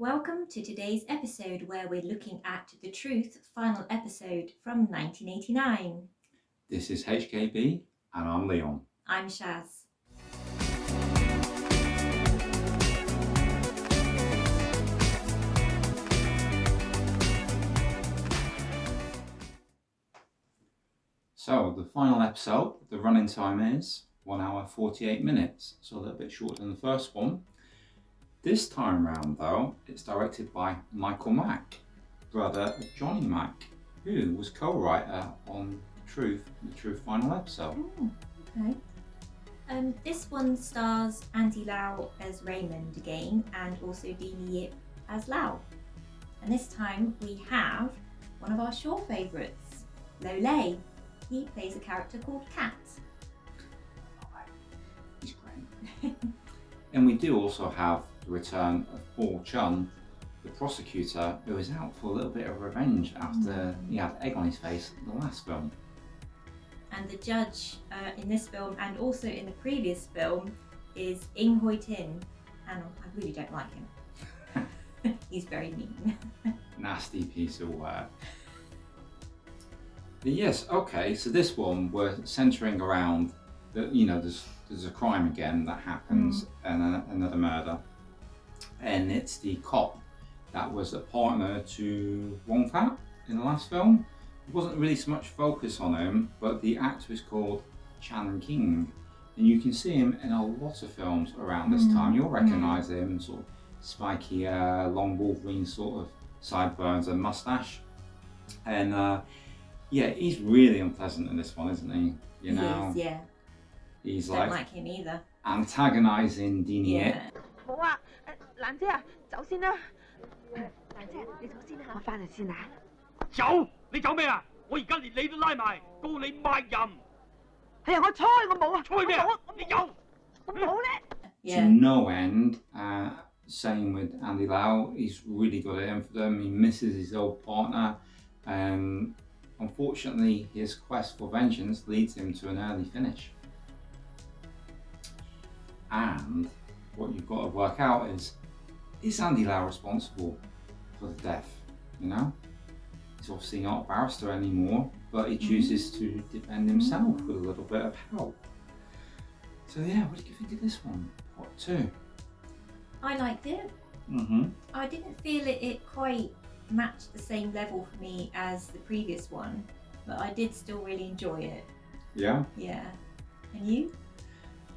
Welcome to today's episode where we're looking at The Truth final episode from 1989. This is HKB and I'm Leon. I'm Shaz. So the final episode, the running time is 1 hour 48 minutes, so a little bit shorter than the first one. This time round though, it's directed by Michael Mack, brother of Johnny Mack, who was co-writer on the Truth final episode. Okay. This one stars Andy Lau as Raymond again, and also Deanie Ip as Lau. And this time we have one of our Shaw favourites, Lieh. He plays a character called Cat. He's great. And we do also have the return of Paul Chun, the prosecutor, who is out for a little bit of revenge after he had egg on his face in the last film. And the judge in this film and also in the previous film is Hoi-Tin, and I really don't like him. He's very mean. Nasty piece of work. But yes, okay, so this one we're centering around that, there's a crime again that happens and another murder, and it's the cop that was a partner to Wong Fat in the last film. There wasn't really so much focus on him, but the actor is called Ging, and you can see him in a lot of films around this time. You'll recognise him, sort of spiky, long Wolverine sort of sideburns and mustache, and he's really unpleasant in this one, isn't he? He is, yeah. He's Don't like him either. Antagonising Deanie Ip. 好啊，蘭姐啊，走先啦。蘭姐，你走先啦，我翻嚟先啊。走？你走咩啊？我而家連你都拉埋，告你賣淫。係啊，我吹，我冇啊。吹咩啊？你有？我冇咧。To no end. Same with Andy Lau. He's really got it in for them. He misses his old partner, and unfortunately, his quest for vengeance leads him to an early finish. And what you've got to work out is Andy Lau responsible for the death? He's obviously not a barrister anymore, but he chooses to defend himself with a little bit of help. So yeah, what did you think of this one? Part 2? I liked it. I didn't feel it quite matched the same level for me as the previous one, but I did still really enjoy it. Yeah? Yeah. And you?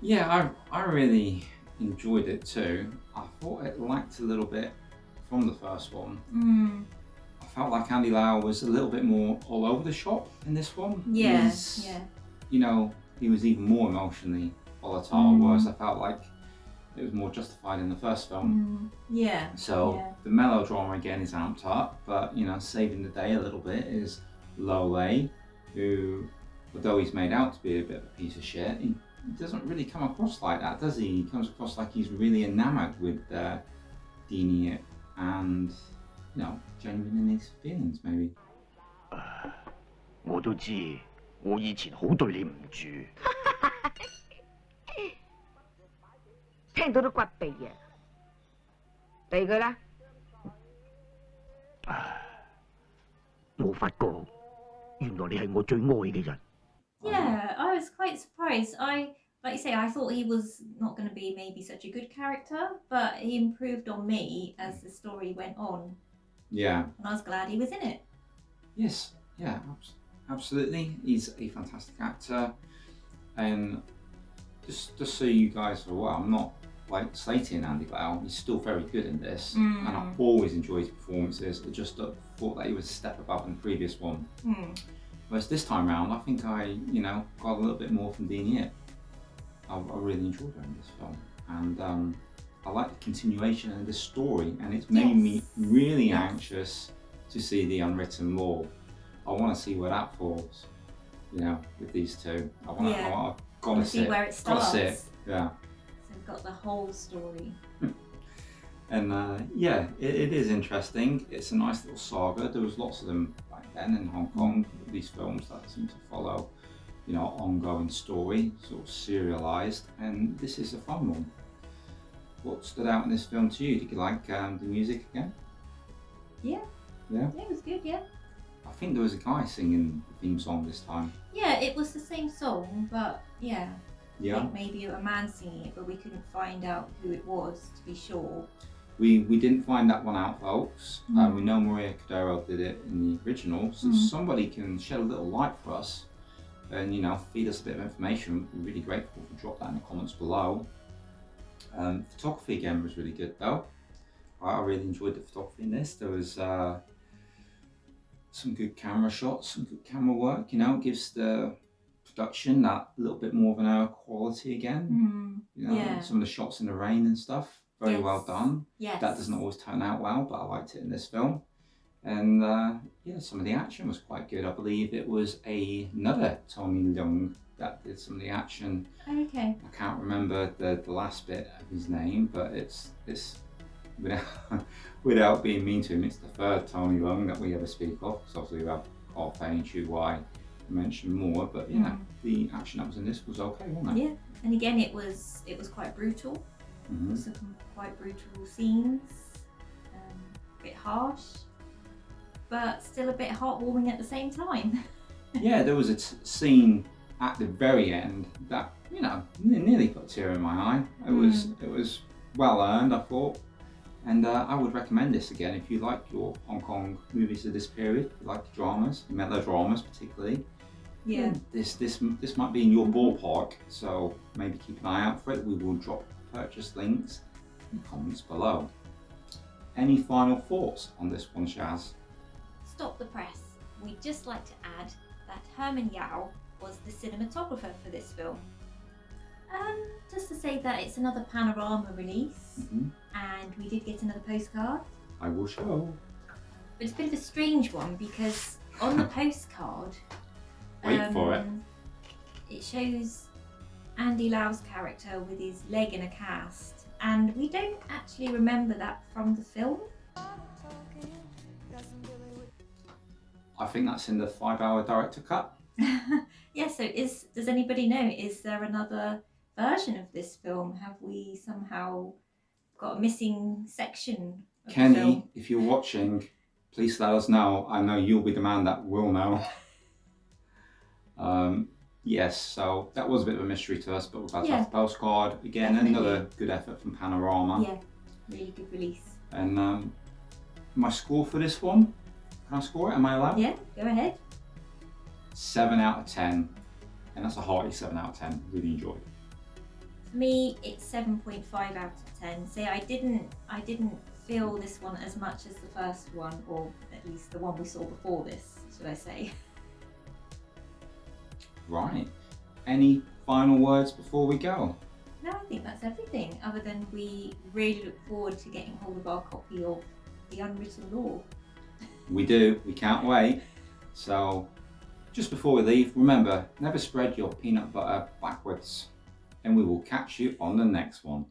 Yeah, I really enjoyed it too. I thought it lacked a little bit from the first one. I felt like Andy Lau was a little bit more all over the shop in this one. Yeah. He was even more emotionally volatile, whereas I felt like it was more justified in the first film. So the melodrama again is amped up, but saving the day a little bit is Lieh, who, although he's made out to be a bit of a piece of shit, he doesn't really come across like that, does he? He comes across like he's really enamoured with Deanie Ip and, genuine in his feelings, maybe. 我都知，我以前好對你唔住。聽到都骨痹啊！俾佢啦。冇發覺，原來你係我最愛嘅人。Yeah, I was quite surprised. Like you say, I thought he was not going to be maybe such a good character, but he improved on me as the story went on. Yeah. And I was glad he was in it. Yes, yeah, absolutely. He's a fantastic actor, and just so you guys are aware, I'm not like slating Andy Lau. He's still very good in this, and I've always enjoyed his performances. I just thought that he was a step above in the previous one. Whereas this time round, I think I, got a little bit more from Deanie Ip. I really enjoyed her in this film, and I like the continuation of this story, and it's made me really anxious to see the Unwritten Law. I want to see where that falls, with these two. I've got to see where it starts. Gotta see it. Yeah. So we've got the whole story. And it is interesting. It's a nice little saga. There was lots of them back then in Hong Kong, these films that seem to follow, ongoing story, sort of serialized, and this is a fun one. what stood out in this film to you? Did you like the music again? Yeah. Yeah? It was good, yeah. I think there was a guy singing the theme song this time. Yeah, it was the same song, but yeah. I Yeah. think maybe a man singing it, but we couldn't find out who it was to be sure. We didn't find that one out, folks. Mm. We know Maria Cordero did it in the original, so somebody can shed a little light for us and, you know, feed us a bit of information. We're really grateful if you drop that in the comments below. Photography again was really good though. I really enjoyed the photography in this. There was some good camera shots, some good camera work, you know, it gives the production that little bit more of an air quality again. You know, Yeah. some of the shots in the rain and stuff, very well done. Yes. That doesn't always turn out well, but I liked it in this film. And yeah, some of the action was quite good. I believe it was another Tony Leung that did some of the action. Okay. I can't remember the last bit of his name, but it's without being mean to him, it's the third Tony Leung that we ever speak of. Because obviously we have Carl Payne, Chu Wai, mention more, but yeah, the action that was in this was okay, wasn't it? Yeah, and again it was quite brutal. Some quite brutal scenes, a bit harsh, but still a bit heartwarming at the same time. Yeah, there was a scene at the very end that, you know, nearly put a tear in my eye. It was well earned, I thought, and I would recommend this again if you like your Hong Kong movies of this period, if you like the dramas, melodramas particularly. Yeah. This might be in your ballpark, so maybe keep an eye out for it. We will drop purchase links in the comments below. Any final thoughts on this one, Shaz? Stop the press. We'd just like to add that Herman Yao was the cinematographer for this film. Just to say that it's another Panorama release, and we did get another postcard. I will show. But it's a bit of a strange one because on the postcard, Wait for it. It shows Andy Lau's character with his leg in a cast, and we don't actually remember that from the film. I think that's in the 5-hour director cut. Yeah, so does anybody know, is there another version of this film? Have we somehow got a missing section of the Kenny, film? if you're watching, please let us know. I know you'll be the man that will know. Yes, so that was a bit of a mystery to us, but we've had that postcard. Again, Definitely. another good effort from Panorama. Yeah, really good release. And my score for this one, can I score it? Am I allowed? Yeah, go ahead. 7 out of 10. And that's a hearty 7 out of 10. Really enjoyed it. For me, it's 7.5 out of 10. So I didn't feel this one as much as the first one, or at least the one we saw before this, should I say. Right. Any final words before we go? No, I think that's everything, other than we really look forward to getting hold of our copy of The Unwritten Law. We do. We can't wait. So, just before we leave, remember, never spread your peanut butter backwards. And we will catch you on the next one.